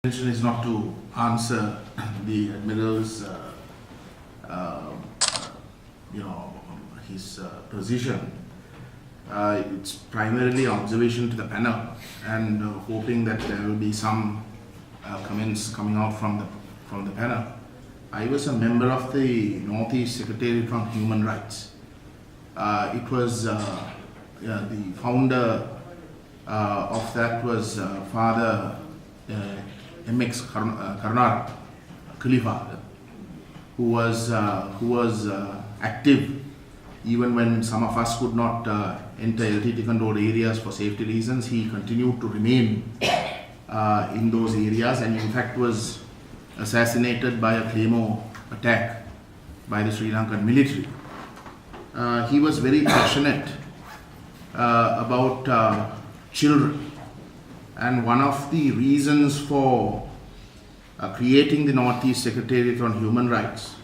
Intention is not to answer the Admiral's, his position. It's primarily observation to the panel and hoping that there will be some comments coming out from the panel. I was a member of the Northeast Secretariat on Human Rights. It was the founder of that was Father MX Karnar Khalifa, who was active even when some of us could not enter LTT controlled areas for safety reasons. He continued to remain in those areas and in fact was assassinated by a Claymore attack by the Sri Lankan military. He was very passionate about children. And one of the reasons for creating the Northeast Secretariat on Human Rights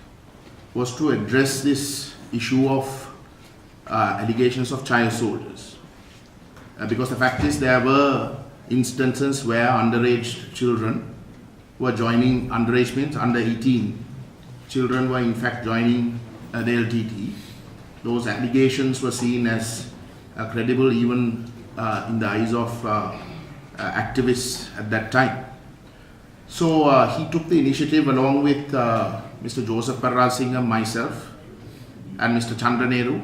was to address this issue of allegations of child soldiers. Because the fact is there were instances where underage children were joining, underage means under 18, children were in fact joining the LTT. Those allegations were seen as credible even in the eyes of activists at that time. So he took the initiative along with Mr. Joseph Parral Singh and myself and Mr. Chandra Nehru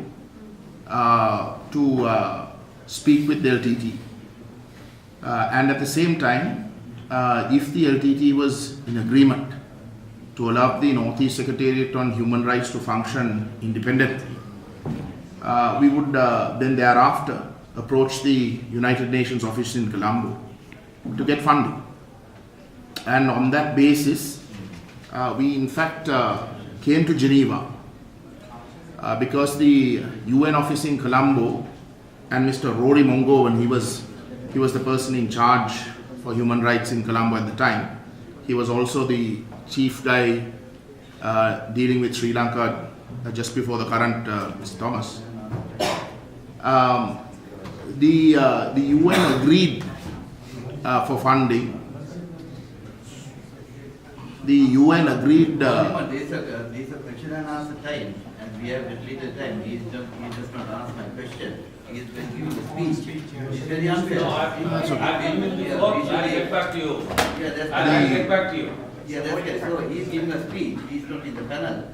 to speak with the LTT. And at the same time, if the LTT was in agreement to allow the Northeast Secretariat on Human Rights to function independently, we would then thereafter approach the United Nations office in Colombo to get funding. And on that basis, we in fact came to Geneva because the UN office in Colombo and Mr. Rory Mongo, and he was the person in charge for human rights in Colombo at the time. He was also the chief guy dealing with Sri Lanka just before the current Mr. Thomas. The UN agreed for funding. The UN agreed. There is a question and answer time, and we have depleted time. He does not answer my question. He is giving a speech. It's very unfair. I'll get back to you. Yeah, that's I'll get back to you. Yeah, that's okay. So he is giving a speech. He is not in the panel.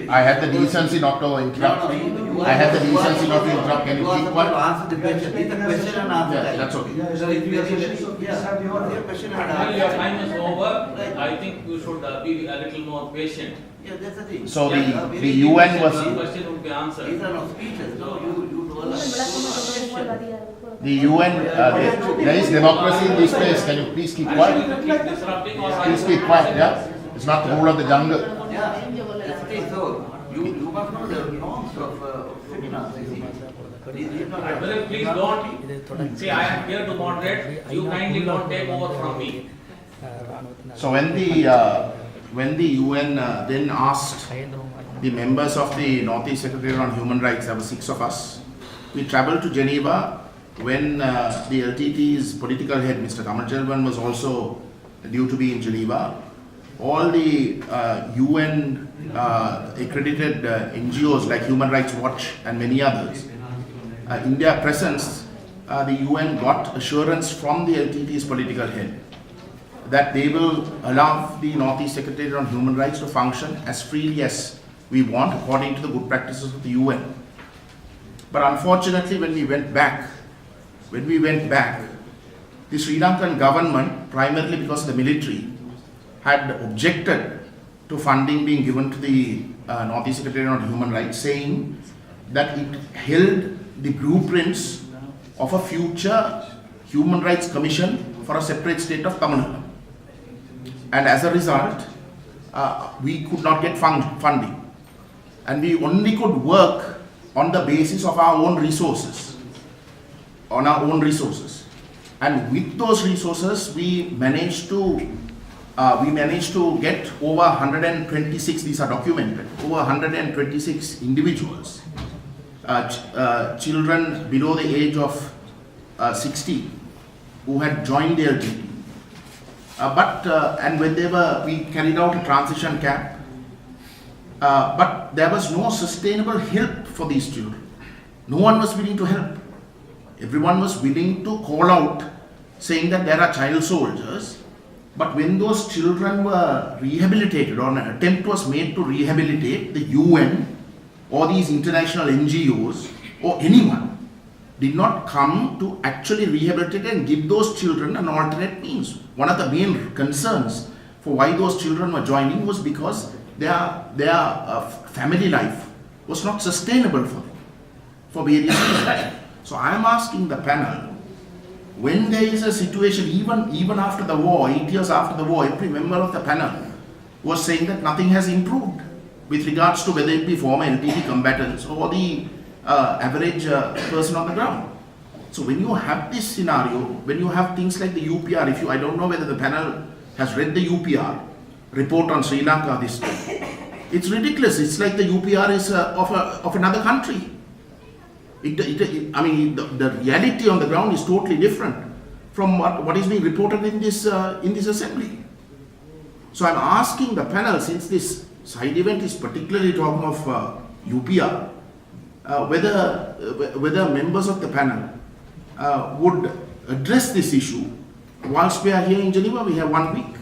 I had the decency not to interrupt. I had the decency not to interrupt. Can you keep quiet? Answer the question. It's a question and answer. Yeah, that's okay. So if you are question and While your answer. time is over, I think you should be a little more patient. Yeah, that's the thing. So Yeah, the UN The was question would be answered. These are not speeches. So you do a question. the UN. There is democracy in this place. Can you please keep quiet? Actually, you keep disrupting or Please keep quiet. Yeah, it's not the rule of the jungle. Yeah, that's the thing. So you must know the norms of seminars. You see. Well, please don't. See, I am here to moderate. You kindly don't take over from me. So when the UN then asked the members of the Northeast Secretariat on Human Rights, there were 6 of us, we travelled to Geneva when the LTT's political head, Mr. Kamaljelvan, was also due to be in Geneva. All the UN accredited NGOs like Human Rights Watch and many others, in their presence, the UN got assurance from the LTT's political head that they will allow the Northeast Secretariat on Human Rights to function as freely as we want according to the good practices of the UN. But unfortunately, when we went back, the Sri Lankan government, primarily because of the military, had objected to funding being given to the Northeast Secretariat on Human Rights, saying that it held the blueprints of a future Human Rights Commission for a separate state of Tamil Nadu. And as a result, we could not get funding. And we only could work on the basis of our own resources. And with those resources, we managed to get over 126, these are documented, over 126 individuals, children below the age of 60 who had joined the LTT And when we carried out a transition camp, but there was no sustainable help for these children. No one was willing to help. Everyone was willing to call out, saying that there are child soldiers. But when those children were rehabilitated, or an attempt was made to rehabilitate, the UN or these international NGOs or anyone did not come to actually rehabilitate and give those children an alternate means. One of the main concerns for why those children were joining was because their family life was not sustainable for various reasons. So I am asking the panel, when there is a situation, even after the war, 8 years after the war, every member of the panel was saying that nothing has improved with regards to whether it be former LTT combatants or the average person on the ground. So when you have this scenario, when you have things like the UPR, I don't know whether the panel has read the UPR report on Sri Lanka this time. It's ridiculous. It's like the UPR is of another country. The reality on the ground is totally different from what is being reported in this assembly. So I'm asking the panel, since this side event is particularly talking of UPR, whether members of the panel would address this issue. Whilst we are here in Geneva, we have 1 week.